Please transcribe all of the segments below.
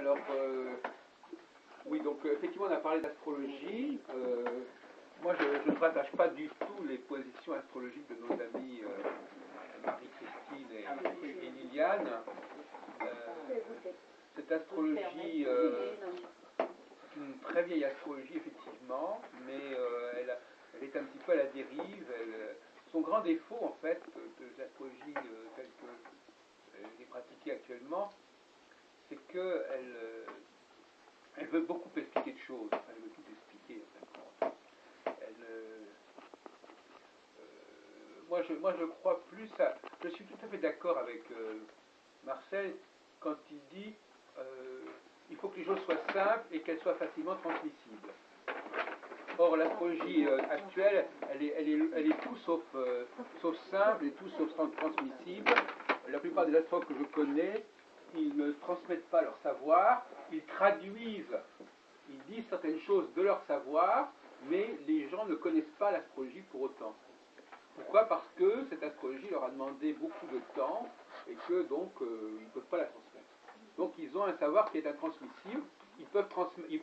Alors, oui, donc effectivement, on a parlé d'astrologie. Moi, je ne partage pas du tout les positions astrologiques de nos amis Marie-Christine et Liliane. Cette astrologie, c'est une très vieille astrologie, effectivement, mais elle est un petit peu à la dérive. Son grand défaut, en fait, de l'astrologie telle qu'elle est pratiquée actuellement, c'est qu'elle elle veut beaucoup expliquer de choses. Enfin, elle veut tout expliquer, en fait. Moi, je crois plus à... Je suis tout à fait d'accord avec Marcel quand il dit il faut que les choses soient simples et qu'elles soient facilement transmissibles. Or, l'astrologie actuelle, elle est tout sauf simple et tout sauf transmissible. La plupart des astrologues que je connais, ils ne transmettent pas leur savoir, ils traduisent, ils disent certaines choses de leur savoir, mais les gens ne connaissent pas l'astrologie pour autant. Pourquoi ? Parce que cette astrologie leur a demandé beaucoup de temps et que donc ils ne peuvent pas la transmettre. Donc ils ont un savoir qui est intransmissible, ils peuvent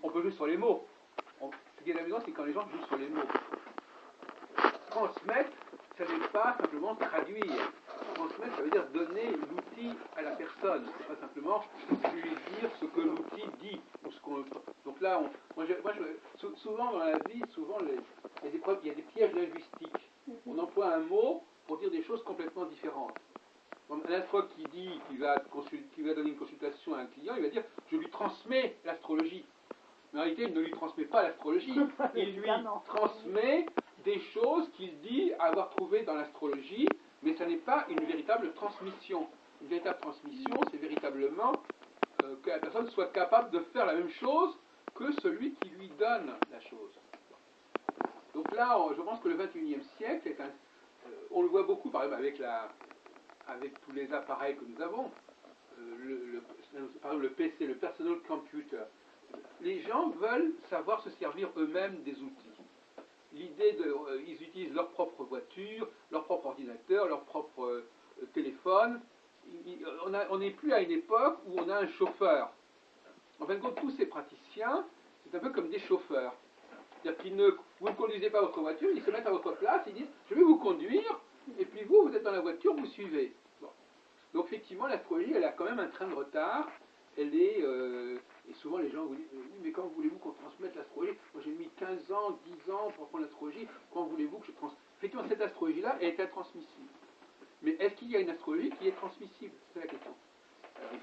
on peut jouer sur les mots. Ce qui est amusant, c'est quand les gens jouent sur les mots. Transmettre, ça n'est pas simplement traduire. Transmettre, ça veut dire donner l'outil à la personne. C'est pas simplement lui dire ce que l'outil dit. Ou ce qu'on... Donc là, souvent dans la vie, il y a des pièges linguistiques. On emploie un mot pour dire des choses complètement différentes. Un astrologue qui dit qu'il va donner une consultation à un client, il va dire « je lui transmets l'astrologie ». Mais en réalité, il ne lui transmet pas l'astrologie. Il lui transmet des choses qu'il dit avoir trouvées dans l'astrologie, mais ce n'est pas une véritable transmission. Une véritable transmission, c'est véritablement que la personne soit capable de faire la même chose que celui qui lui donne la chose. Donc là, je pense que le XXIe siècle est on le voit beaucoup, par exemple, avec tous les appareils que nous avons. Par exemple, le PC, le personal computer. Les gens veulent savoir se servir eux-mêmes des outils. L'idée ils utilisent leur propre voiture, leur propre ordinateur, leur propre téléphone. On n'est plus à une époque où on a un chauffeur. En fin de compte, tous ces praticiens, c'est un peu comme des chauffeurs. C'est-à-dire vous ne conduisez pas votre voiture, ils se mettent à votre place, ils disent « je vais vous conduire », et puis vous êtes dans la voiture, vous suivez. Bon. Donc effectivement, l'astrologie, elle a quand même un train de retard. Elle est... et souvent les gens vous disent « oui, mais quand voulez-vous qu'on transmette l'astrologie ? Moi j'ai mis 15 ans, 10 ans pour apprendre l'astrologie, quand voulez-vous que je transmette ?» Effectivement, cette astrologie-là, elle est intransmissible. Mais est-ce qu'il y a une astrologie qui est transmissible ? C'est la question. Alors, il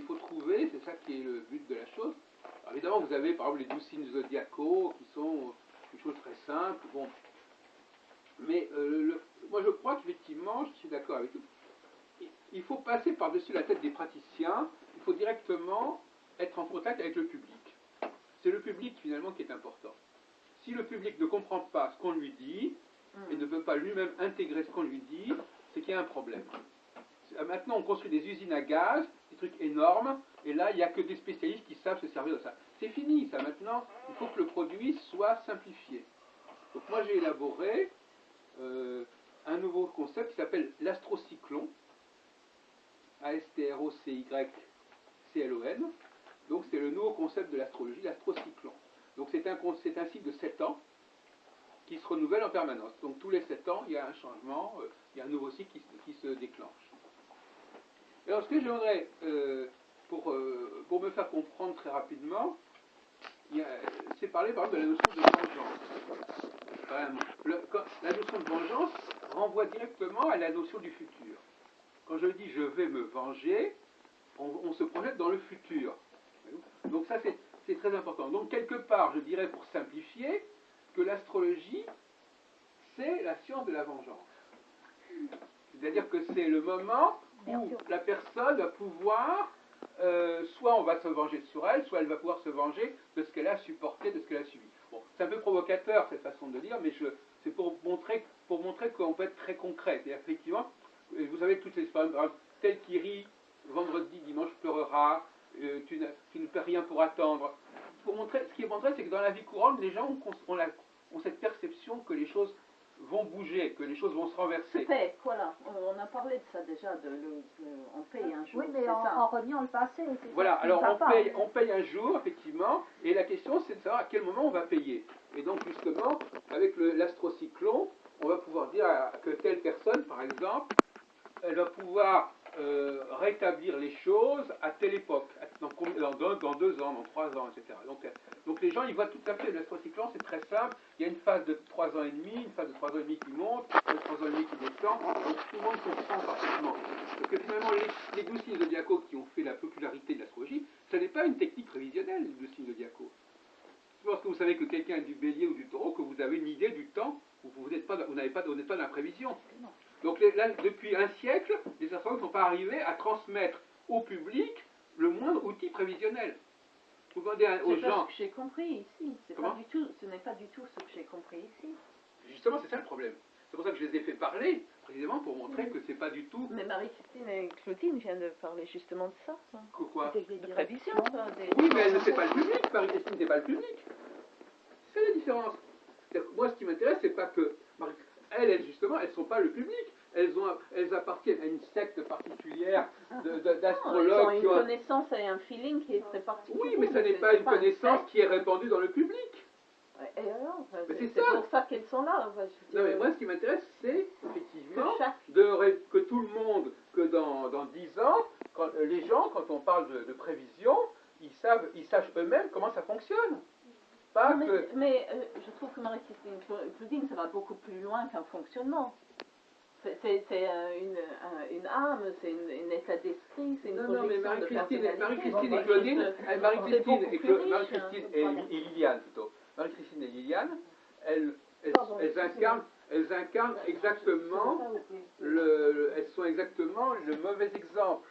faut trouver, c'est ça qui est le but de la chose. Alors, évidemment, vous avez par exemple les 12 signes zodiacaux qui sont une chose très simple. Bon. Mais moi je crois qu'effectivement, je suis d'accord avec vous, il faut passer par-dessus la tête des praticiens, il faut directement être en contact avec le public. C'est le public finalement qui est important. Si le public ne comprend pas ce qu'on lui dit et ne peut pas lui-même intégrer ce qu'on lui dit, c'est qu'il y a un problème. Maintenant, on construit des usines à gaz, des trucs énormes, et là, il n'y a que des spécialistes qui savent se servir de ça. C'est fini, ça, maintenant. Il faut que le produit soit simplifié. Donc moi, j'ai élaboré un nouveau concept qui s'appelle l'astrocyclone, A-S-T-R-O-C-Y-C-L-O-N. Donc c'est le nouveau concept de l'astrologie, l'astrocyclone. Donc c'est un cycle de 7 ans qui se renouvelle en permanence. Donc tous les 7 ans, il y a un changement, il y a un nouveau cycle qui se déclenche. Alors ce que j'aimerais, pour me faire comprendre très rapidement, c'est parler par exemple de la notion de vengeance. La notion de vengeance renvoie directement à la notion du futur. Quand je dis je vais me venger, on se projette dans le futur. Donc ça c'est très important. Donc quelque part, je dirais pour simplifier, que l'astrologie, c'est la science de la vengeance. C'est-à-dire que c'est le moment où la personne va pouvoir, soit on va se venger sur elle, soit elle va pouvoir se venger de ce qu'elle a supporté, de ce qu'elle a subi. Bon, c'est un peu provocateur cette façon de dire, mais c'est pour montrer qu'on peut être très concret. Et effectivement, vous savez toutes les paroles, tel qui rit, vendredi, dimanche pleurera, tu ne perds rien pour attendre. Ce qui est montré, c'est que dans la vie courante, les gens ont cette perception que les choses vont bouger, que les choses vont se renverser. Voilà, on a parlé de ça déjà, on paye un jour. Oui, mais en reniant le passé. Voilà, alors on paye un jour, effectivement, et la question c'est de savoir à quel moment on va payer. Et donc justement, avec l'astrocyclone, on va pouvoir dire que telle personne, par exemple, elle va pouvoir rétablir les choses à telle époque, dans 2 ans, dans 3 ans, etc. Donc les gens, ils voient tout à fait l'astrocyclone, c'est très simple. Il y a une phase de 3 ans et demi, une phase de 3 ans et demi qui monte, une phase de 3 ans et demi qui descend, donc tout le monde comprend parfaitement. Donc finalement, les 12 signes zodiacaux qui ont fait la popularité de l'astrologie, ce n'est pas une technique prévisionnelle, les 12 signes zodiacaux. C'est parce que vous savez que quelqu'un est du bélier ou du taureau que vous avez une idée du temps où vous n'êtes pas dans la prévision. Donc là, depuis un siècle, les astrologues ne sont pas arrivés à transmettre au public le moindre outil prévisionnel. Vous demandez aux gens... C'est ce que j'ai compris ici. Ce n'est pas du tout ce que j'ai compris ici. Justement, c'est ça le problème. C'est pour ça que je les ai fait parler, précisément pour montrer que c'est pas du tout... Mais Marie-Christine et Claudine viennent de parler justement de ça. Quoi? De prévision. Oui, mais elle ne fait pas le public. Marie-Christine n'est pas le public. C'est la différence. Moi, ce qui m'intéresse, c'est pas que... Elles, justement, elles ne sont pas le public. Elles appartiennent à une secte particulière d'astrologues. Elles ont une connaissance et un feeling qui est très particulier. Oui, mais ce n'est pas une connaissance qui est répandue dans le public. Et alors, c'est pour ça qu'elles sont là. Non, mais moi, ce qui m'intéresse, c'est effectivement que tout le monde, que dans 10 ans, les gens, quand on parle de prévision, ils sachent eux-mêmes comment ça fonctionne. Mais je trouve que Marie-Christine Claudine, ça va beaucoup plus loin qu'un fonctionnement. C'est une âme, c'est un état d'esprit, c'est une projection de personnalité. Marie-Christine et Claudine, Marie-Christine et Liliane plutôt. Marie-Christine et Liliane, elles incarnent exactement elles sont exactement le mauvais exemple.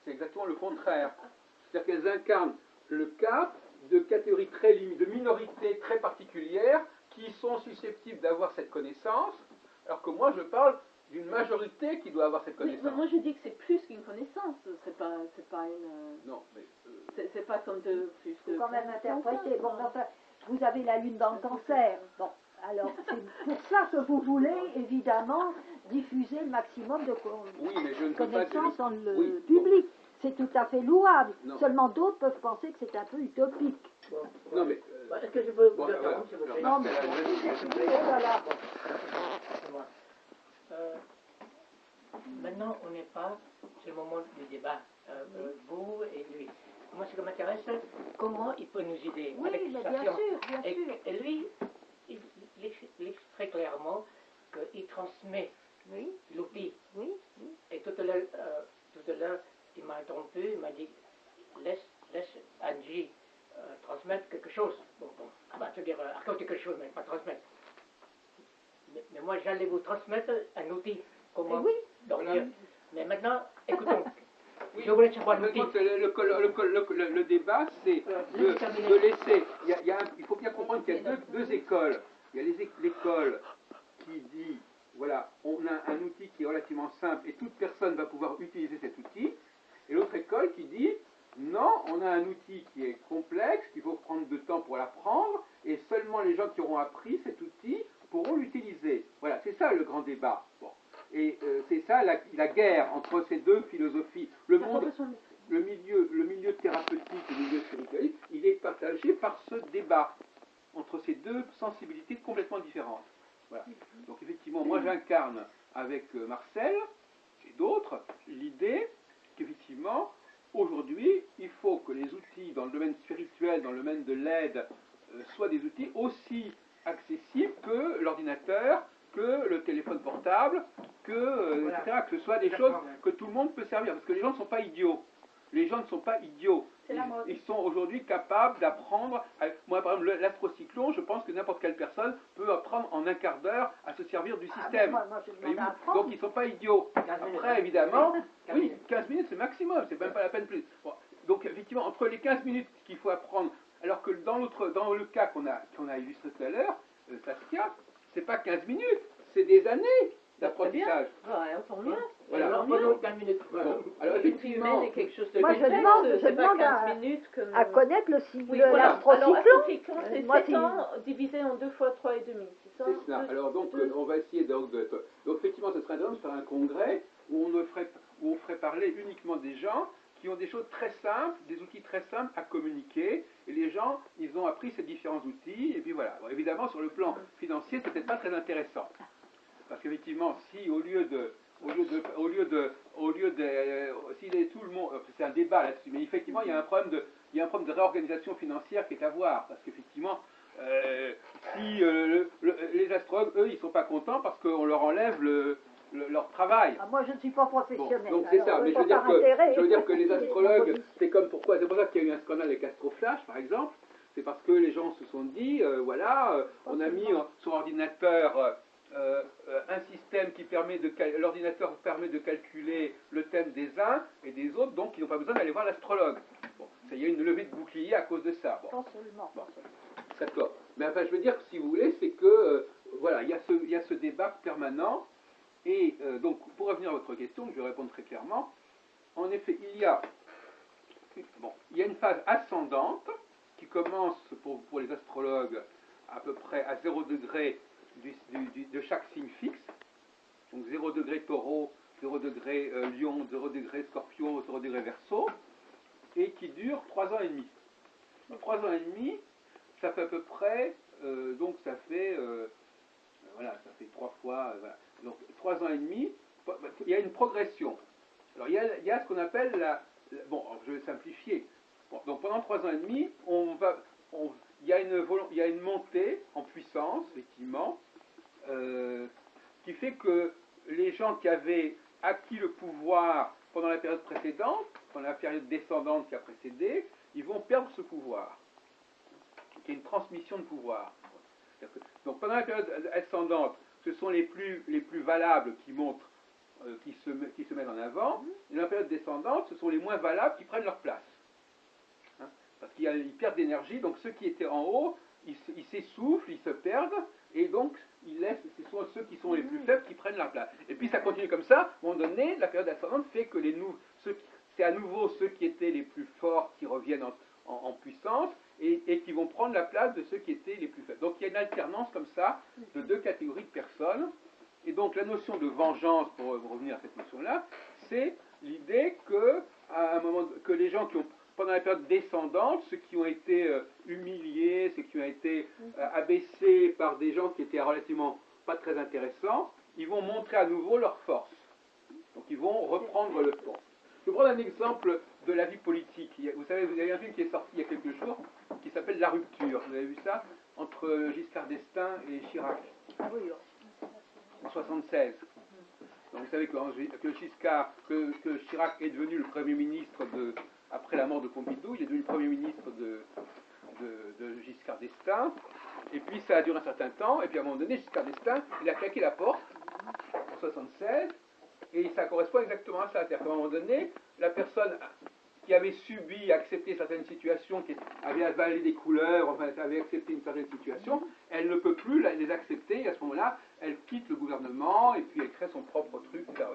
C'est exactement le contraire. C'est-à-dire qu'elles incarnent le cas de catégories de minorités très particulières qui sont susceptibles d'avoir cette connaissance, alors que moi je parle d'une majorité qui doit avoir cette connaissance. Mais moi je dis que c'est plus qu'une connaissance, c'est pas une... Non, mais... C'est pas comme de... Il faut quand même interpréter. Bon, enfin, vous avez la lune dans le cancer. Bon, alors c'est pour ça que vous voulez, évidemment, diffuser le maximum de connaissances dans le public. C'est tout à fait louable. Non. Seulement d'autres peuvent penser que c'est un peu utopique. Non, mais... Est-ce que je peux... Non, mais... Voilà. Maintenant, on n'est pas sur le moment du débat, vous et lui. Moi, ce qui m'intéresse, comment il peut nous aider avec mais sa bien science. sûr. Et lui, il explique très clairement qu'il transmet l'outil. Oui. Et tout à l'heure, il m'a interrompu, il m'a dit, laisse Angie transmettre quelque chose. C'est-à-dire raconter quelque chose, mais pas transmettre. Mais moi, j'allais vous transmettre un outil. Comment dormir. Mais maintenant, écoutons. Oui, je voulais savoir l'outil. Le débat, c'est de laisser... Il faut bien comprendre qu'il y a deux écoles. Il y a l'école qui dit, voilà, on a un outil qui est relativement simple et toute personne va pouvoir utiliser cet outil. Et l'autre école qui dit, non, on a un outil qui est complexe, qu'il faut prendre de temps pour l'apprendre, et seulement les gens qui auront appris cet outil pourront l'utiliser. Voilà, c'est ça le grand débat. Bon. Et c'est ça la guerre entre ces deux philosophies. Le milieu thérapeutique et le milieu spirituel, il est partagé par ce débat entre ces deux sensibilités complètement différentes. Voilà. Donc effectivement, moi j'incarne avec Marcel et d'autres l'idée qu'effectivement, aujourd'hui, il faut que les outils dans le domaine spirituel, dans le domaine de l'aide, soient des outils aussi accessibles que l'ordinateur, que le téléphone portable, etc., que ce soit des choses que tout le monde peut servir. Parce que les gens ne sont pas idiots. Les gens ne sont pas idiots. Ils sont aujourd'hui capables d'apprendre. Moi, par exemple, l'astrocyclone, je pense que n'importe quelle personne peut apprendre en un quart d'heure à se servir du système. Donc, ils ne sont pas idiots. Après, évidemment, 15 minutes, c'est maximum. C'est même pas la peine plus. Bon. Donc, effectivement, entre les 15 minutes qu'il faut apprendre, alors que dans le cas qu'on a illustré tout à l'heure, Saskia, c'est pas 15 minutes, c'est des années. d'apprentissage. Ouais, encore mieux. Voilà. Alors, Pendant 15 minutes. Bon, alors effectivement, c'est quelque chose de moi, je demande à connaître l'astrocyclone. C'est c'est 7 ans divisé en 2 fois 3,5. C'est ça, c'est ça. Alors donc, on va essayer donc effectivement, ce serait intéressant de faire un congrès où on ferait parler uniquement des gens qui ont des choses très simples, des outils très simples à communiquer, et les gens, ils ont appris ces différents outils, et puis voilà. Bon, évidemment, sur le plan financier, c'est peut-être pas très intéressant. Parce qu'effectivement, si tout le monde, c'est un débat là-dessus, mais effectivement, il y a un problème de réorganisation financière qui est à voir, parce qu'effectivement, si les astrologues, eux, ils sont pas contents parce qu'on leur enlève leur travail. Moi, je ne suis pas professionnelle. Bon, donc c'est ça, mais je veux dire que les astrologues, c'est pour ça qu'il y a eu un scandale avec Astroflash, par exemple, c'est parce que les gens se sont dit, on a mis sur ordinateur un système qui l'ordinateur permet de calculer le thème des uns et des autres, donc ils n'ont pas besoin d'aller voir l'astrologue. Bon, ça y a une levée de bouclier à cause de ça. Bon. Absolument. Bon. D'accord. Mais enfin, je veux dire, si vous voulez, c'est que, il y a ce débat permanent. Et donc, pour revenir à votre question, je vais répondre très clairement. En effet, il y a une phase ascendante qui commence pour les astrologues à peu près à 0 degré de chaque signe fixe. Donc 0 degré taureau, 0 degré lion, 0 degré scorpion, 0 degré verseau, et qui dure 3 ans et demi. 3 ans et demi, ça fait à peu près, donc ça fait 3 fois, voilà. Donc 3 ans et demi, il y a une progression. Alors il y a ce qu'on appelle je vais simplifier. Bon, donc pendant 3 ans et demi, il y a une montée en puissance, effectivement, qui fait que les gens qui avaient acquis le pouvoir pendant la période précédente, pendant la période descendante qui a précédé, ils vont perdre ce pouvoir. Donc il y a une transmission de pouvoir. Donc pendant la période ascendante, ce sont les plus valables qui montrent, qui se mettent en avant, et dans la période descendante, ce sont les moins valables qui prennent leur place. Hein, parce qu'ils perdent d'énergie, donc ceux qui étaient en haut, ils s'essoufflent, ils se perdent, et donc ce sont ceux qui sont les plus faibles qui prennent leur place. Et puis ça continue comme ça, à un moment donné, la période ascendante fait que c'est à nouveau ceux qui étaient les plus forts qui reviennent en puissance, et qui vont prendre la place de ceux qui étaient les plus faibles. Donc il y a une alternance comme ça de 2 catégories de personnes. Et donc la notion de vengeance, pour revenir à cette notion-là, c'est l'idée que, à un moment, que les gens qui ont, pendant la période descendante, ceux qui ont été humiliés, ceux qui ont été abaissés par des gens qui étaient relativement pas très intéressants, ils vont montrer à nouveau leur force. Donc ils vont reprendre le pont. Je vais prendre un exemple de la vie politique. Vous savez, vous avez un film qui est sorti il y a quelques jours, qui s'appelle La Rupture. Vous avez vu ça? Entre Giscard d'Estaing et Chirac. Ah oui. En 1976. Donc vous savez que Chirac est devenu le Premier ministre après la mort de Pompidou, il est devenu le Premier ministre de Giscard d'Estaing. Et puis ça a duré un certain temps, et puis à un moment donné, Giscard d'Estaing, il a claqué la porte en 1976. Et ça correspond exactement à ça. C'est-à-dire qu'à un moment donné, la personne qui avait accepté certaines situations, qui avait avalé des couleurs, enfin, avait accepté une certaine situation, elle ne peut plus les accepter, et à ce moment-là, elle quitte le gouvernement, et puis elle crée son propre truc, etc.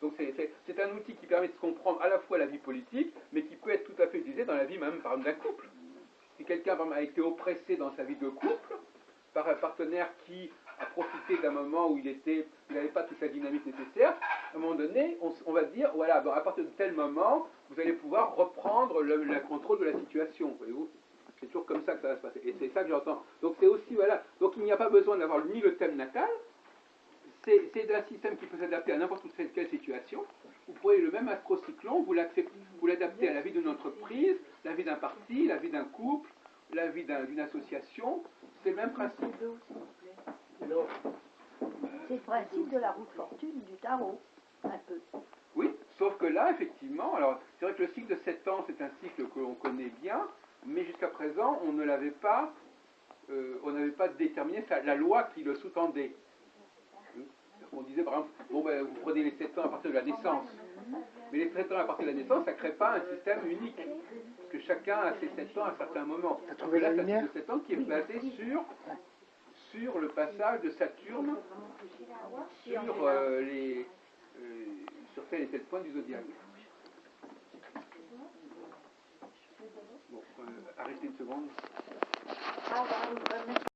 Donc c'est un outil qui permet de comprendre à la fois la vie politique, mais qui peut être tout à fait utilisé dans la vie même, par exemple, d'un couple. Si quelqu'un a été oppressé dans sa vie de couple, par un partenaire qui a profité d'un moment où il n'avait pas toute la dynamique nécessaire, à un moment donné, on va dire, voilà, à partir de tel moment, vous allez pouvoir reprendre le contrôle de la situation, voyez-vous. C'est toujours comme ça que ça va se passer. Et c'est ça que j'entends. Donc c'est aussi, voilà, donc il n'y a pas besoin d'avoir ni le thème natal, c'est un système qui peut s'adapter à n'importe quelle situation. Vous prenez le même astrocyclone, vous l'adaptez à la vie d'une entreprise, la vie d'un parti, la vie d'un couple, la vie d'une association, c'est le même principe. C'est le principe de la roue de fortune du tarot, un peu. Oui, sauf que là, effectivement, alors c'est vrai que le cycle de 7 ans, c'est un cycle que l'on connaît bien, mais jusqu'à présent, on n'avait pas déterminé la loi qui le sous-tendait. On disait, par exemple, vous prenez les 7 ans à partir de la naissance. Mais les 7 ans à partir de la naissance, ça ne crée pas un système unique. Parce que chacun a ses 7 ans à un certain moment. T'as trouvé la lumière ? C'est un cycle de 7 ans qui est basé sur le passage de Saturne sur sur tel et tel point du zodiaque. Bon, arrêtez une seconde.